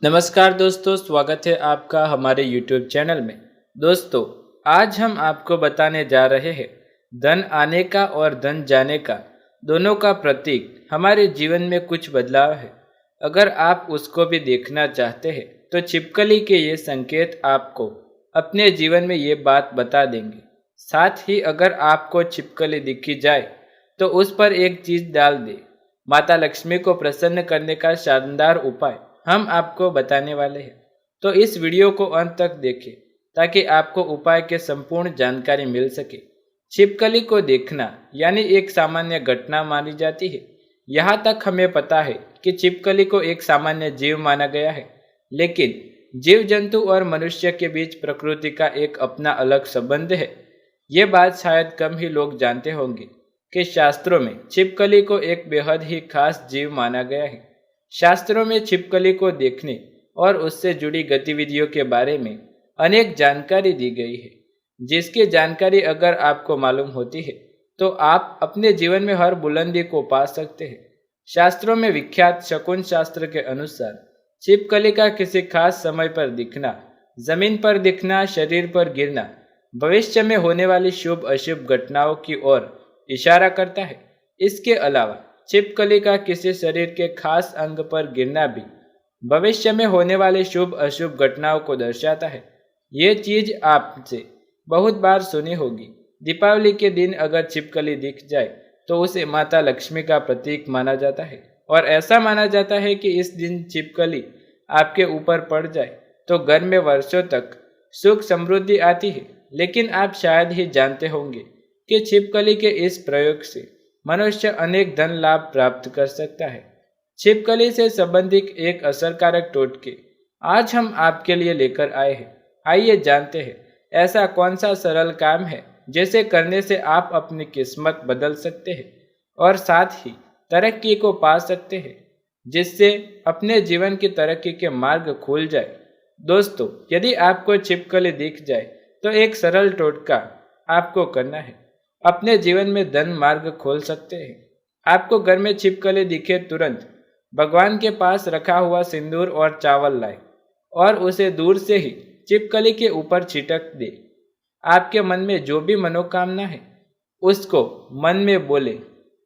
नमस्कार दोस्तों, स्वागत है आपका हमारे YouTube चैनल में। दोस्तों, आज हम आपको बताने जा रहे हैं धन आने का और धन जाने का दोनों का प्रतीक हमारे जीवन में कुछ बदलाव है। अगर आप उसको भी देखना चाहते हैं तो छिपकली के ये संकेत आपको अपने जीवन में ये बात बता देंगे। साथ ही अगर आपको छिपकली दिखी जाए तो उस पर एक चीज डाल दे। माता लक्ष्मी को प्रसन्न करने का शानदार उपाय हम आपको बताने वाले हैं, तो इस वीडियो को अंत तक देखें ताकि आपको उपाय के संपूर्ण जानकारी मिल सके। छिपकली को देखना यानी एक सामान्य घटना मानी जाती है। यहाँ तक हमें पता है कि छिपकली को एक सामान्य जीव माना गया है, लेकिन जीव जंतु और मनुष्य के बीच प्रकृति का एक अपना अलग संबंध है। ये बात शायद कम ही लोग जानते होंगे कि शास्त्रों में छिपकली को एक बेहद ही खास जीव माना गया है। शास्त्रों में छिपकली को देखने और उससे जुड़ी गतिविधियों के बारे में अनेक जानकारी दी गई है, जिसकी जानकारी अगर आपको मालूम होती है तो आप अपने जीवन में हर बुलंदी को पा सकते हैं। शास्त्रों में विख्यात शकुन शास्त्र के अनुसार छिपकली का किसी खास समय पर दिखना, जमीन पर दिखना, शरीर पर गिरना भविष्य में होने वाली शुभ अशुभ घटनाओं की ओर इशारा करता है। इसके अलावा छिपकली का किसी शरीर के खास अंग पर गिरना भी भविष्य में होने वाली शुभ अशुभ घटनाओं को दर्शाता है। ये चीज आपसे बहुत बार सुनी होगी। दीपावली के दिन अगर छिपकली दिख जाए तो उसे माता लक्ष्मी का प्रतीक माना जाता है, और ऐसा माना जाता है कि इस दिन छिपकली आपके ऊपर पड़ जाए तो घर में वर्षों तक सुख समृद्धि आती है। लेकिन आप शायद ही जानते होंगे कि छिपकली के इस प्रयोग से मनुष्य अनेक धन लाभ प्राप्त कर सकता है। छिपकली से संबंधित एक असरकारक टोटके आज हम आपके लिए लेकर आए हैं। आइए जानते हैं ऐसा कौन सा सरल काम है जिसे करने से आप अपनी किस्मत बदल सकते हैं और साथ ही तरक्की को पा सकते हैं, जिससे अपने जीवन की तरक्की के मार्ग खुल जाए। दोस्तों, यदि आपको छिपकली दिख जाए तो एक सरल टोटका आपको करना है। अपने जीवन में धन मार्ग खोल सकते हैं। आपको घर में छिपकली दिखे तुरंत भगवान के पास रखा हुआ सिंदूर और चावल लाए और उसे दूर से ही छिपकली के ऊपर छिटक दे। आपके मन में जो भी मनोकामना है उसको मन में बोले।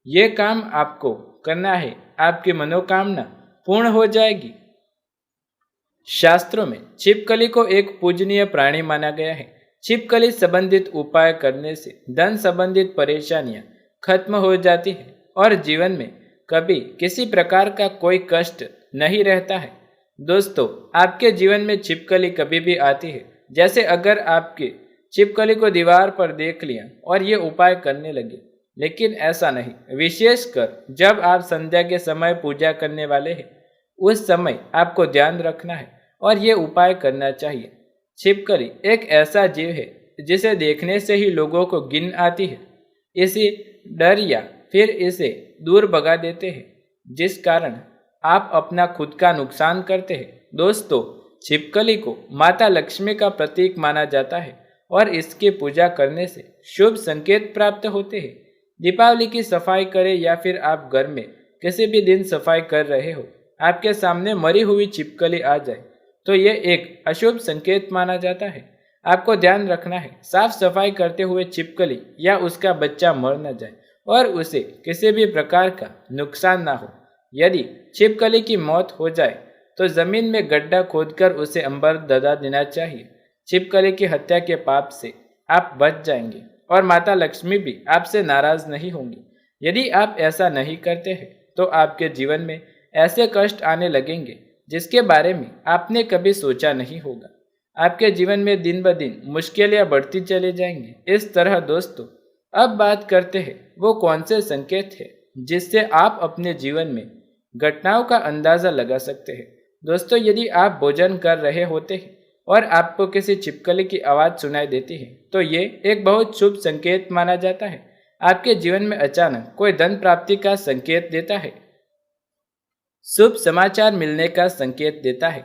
ये काम आपको करना है, आपकी मनोकामना पूर्ण हो जाएगी। शास्त्रों में छिपकली को एक पूजनीय प्राणी माना गया है। छिपकली संबंधित उपाय करने से धन संबंधित परेशानियां खत्म हो जाती है और जीवन में कभी किसी प्रकार का कोई कष्ट नहीं रहता है। दोस्तों, आपके जीवन में छिपकली कभी भी आती है, जैसे अगर आपके छिपकली को दीवार पर देख लिया और ये उपाय करने लगे, लेकिन ऐसा नहीं। विशेषकर जब आप संध्या के समय पूजा करने वाले हैं, उस समय आपको ध्यान रखना है और ये उपाय करना चाहिए। छिपकली एक ऐसा जीव है जिसे देखने से ही लोगों को घिन आती है। इसे डर या फिर इसे दूर भगा देते हैं, जिस कारण आप अपना खुद का नुकसान करते हैं। दोस्तों, छिपकली को माता लक्ष्मी का प्रतीक माना जाता है और इसकी पूजा करने से शुभ संकेत प्राप्त होते हैं। दीपावली की सफाई करें या फिर आप घर में किसी भी दिन सफाई कर रहे हो, आपके सामने मरी हुई छिपकली आ जाए तो ये एक अशुभ संकेत माना जाता है। आपको ध्यान रखना है साफ सफाई करते हुए छिपकली या उसका बच्चा मर न जाए और उसे किसी भी प्रकार का नुकसान ना हो। यदि छिपकली की मौत हो जाए तो जमीन में गड्ढा खोदकर उसे अंबर दबा देना चाहिए। छिपकली की हत्या के पाप से आप बच जाएंगे और माता लक्ष्मी भी आपसे नाराज नहीं होंगी। यदि आप ऐसा नहीं करते हैं तो आपके जीवन में ऐसे कष्ट आने लगेंगे जिसके बारे में आपने कभी सोचा नहीं होगा। आपके जीवन में दिन ब दिन मुश्किलें बढ़ती चली जाएंगी। इस तरह दोस्तों, अब बात करते हैं वो कौन से संकेत है जिससे आप अपने जीवन में घटनाओं का अंदाजा लगा सकते हैं। दोस्तों, यदि आप भोजन कर रहे होते हैं और आपको किसी छिपकली की आवाज़ सुनाई देती है तो ये एक बहुत शुभ संकेत माना जाता है। आपके जीवन में अचानक कोई धन प्राप्ति का संकेत देता है, शुभ समाचार मिलने का संकेत देता है,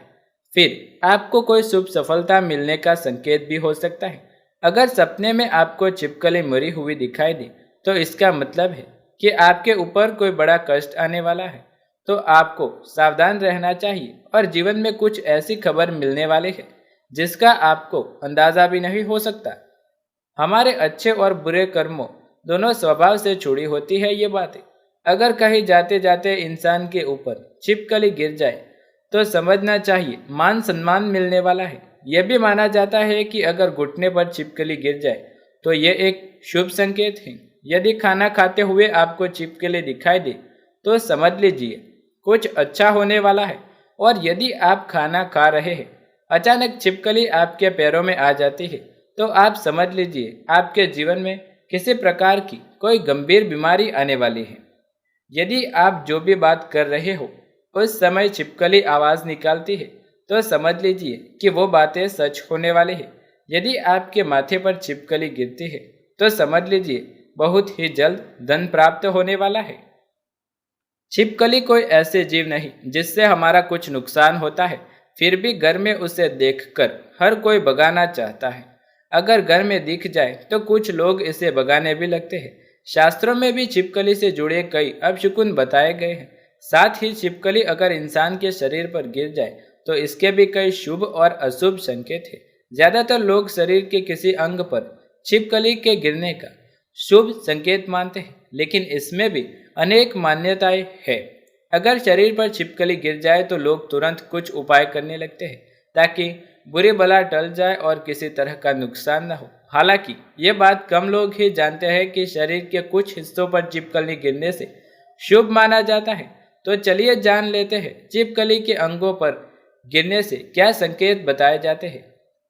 फिर आपको कोई शुभ सफलता मिलने का संकेत भी हो सकता है। अगर सपने में आपको छिपकली मरी हुई दिखाई दे तो इसका मतलब है कि आपके ऊपर कोई बड़ा कष्ट आने वाला है। तो आपको सावधान रहना चाहिए और जीवन में कुछ ऐसी खबर मिलने वाली है जिसका आपको अंदाजा भी नहीं हो सकता। हमारे अच्छे और बुरे कर्मों दोनों स्वभाव से जुड़ी होती है ये बातें। अगर कहीं जाते जाते इंसान के ऊपर छिपकली गिर जाए तो समझना चाहिए मान सम्मान मिलने वाला है। यह भी माना जाता है कि अगर घुटने पर छिपकली गिर जाए तो यह एक शुभ संकेत है। यदि खाना खाते हुए आपको छिपकली दिखाई दे तो समझ लीजिए कुछ अच्छा होने वाला है। और यदि आप खाना खा रहे हैं, अचानक छिपकली आपके पैरों में आ जाती है तो आप समझ लीजिए आपके जीवन में किसी प्रकार की कोई गंभीर बीमारी आने वाली है। यदि आप जो भी बात कर रहे हो उस समय छिपकली आवाज निकालती है तो समझ लीजिए कि वो बातें सच होने वाली है। यदि आपके माथे पर छिपकली गिरती है तो समझ लीजिए बहुत ही जल्द धन प्राप्त होने वाला है। छिपकली कोई ऐसे जीव नहीं जिससे हमारा कुछ नुकसान होता है, फिर भी घर में उसे देखकर हर कोई भगाना चाहता है। अगर घर में दिख जाए तो कुछ लोग इसे भगाने भी लगते हैं। शास्त्रों में भी छिपकली से जुड़े कई अपशकुन बताए गए हैं। साथ ही छिपकली अगर इंसान के शरीर पर गिर जाए तो इसके भी कई शुभ और अशुभ संकेत हैं। ज्यादातर लोग शरीर के किसी अंग पर छिपकली के गिरने का शुभ संकेत मानते हैं, लेकिन इसमें भी अनेक मान्यताएं हैं। अगर शरीर पर छिपकली गिर जाए तो लोग तुरंत कुछ उपाय करने लगते हैं ताकि बुरी बला टल जाए और किसी तरह का नुकसान न हो। हालांकि ये बात कम लोग ही जानते हैं कि शरीर के कुछ हिस्सों पर छिपकली गिरने से शुभ माना जाता है। तो चलिए जान लेते हैं छिपकली के अंगों पर गिरने से क्या संकेत बताए जाते हैं।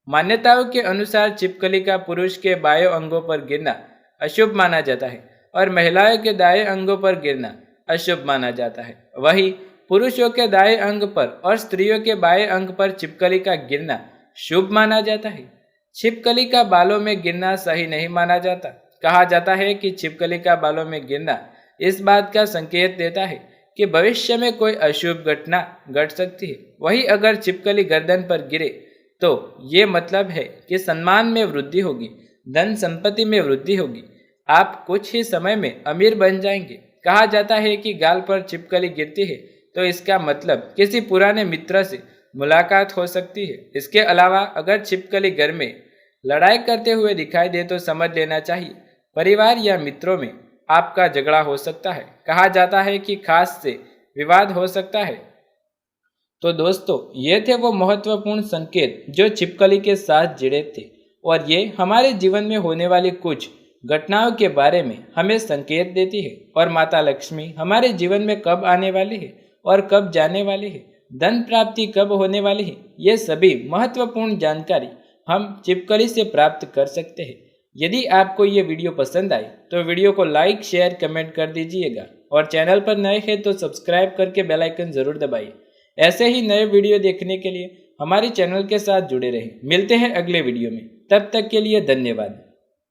मान्यताओं के अनुसार छिपकली का पुरुष के बाएं अंगों पर गिरना अशुभ माना जाता है और महिलाओं के दाएं अंगों पर गिरना अशुभ माना जाता है। वहीं पुरुषों के दाएं अंग पर और स्त्रियों के बाएं अंग पर छिपकली का गिरना शुभ माना जाता है। छिपकली का बालों में गिरना सही नहीं माना जाता। कहा जाता है कि छिपकली का बालों में गिरना इस बात का संकेत देता है कि भविष्य में कोई अशुभ घटना घट सकती है। वहीं अगर छिपकली गर्दन पर गिरे तो ये मतलब है कि सम्मान में वृद्धि होगी, धन संपत्ति में वृद्धि होगी, आप कुछ ही समय में अमीर बन जाएंगे। कहा जाता है कि गाल पर छिपकली गिरती है तो इसका मतलब किसी पुराने मित्र से मुलाकात हो सकती है। इसके अलावा अगर छिपकली घर में लड़ाई करते हुए दिखाई दे तो समझ लेना चाहिए परिवार या मित्रों में आपका झगड़ा हो सकता है। कहा जाता है कि खास से विवाद हो सकता है। तो दोस्तों, ये थे वो महत्वपूर्ण संकेत जो छिपकली के साथ जुड़े थे और ये हमारे जीवन में होने वाली कुछ घटनाओं के बारे में हमें संकेत देती है। और माता लक्ष्मी हमारे जीवन में कब आने वाली है और कब जाने वाली है, धन प्राप्ति कब होने वाली है, ये सभी महत्वपूर्ण जानकारी हम छिपकली से प्राप्त कर सकते हैं। यदि आपको ये वीडियो पसंद आई तो वीडियो को लाइक, शेयर, कमेंट कर दीजिएगा और चैनल पर नए हैं तो सब्सक्राइब करके बेल आइकन जरूर दबाइए। ऐसे ही नए वीडियो देखने के लिए हमारे चैनल के साथ जुड़े रहें। मिलते हैं अगले वीडियो में, तब तक के लिए धन्यवाद।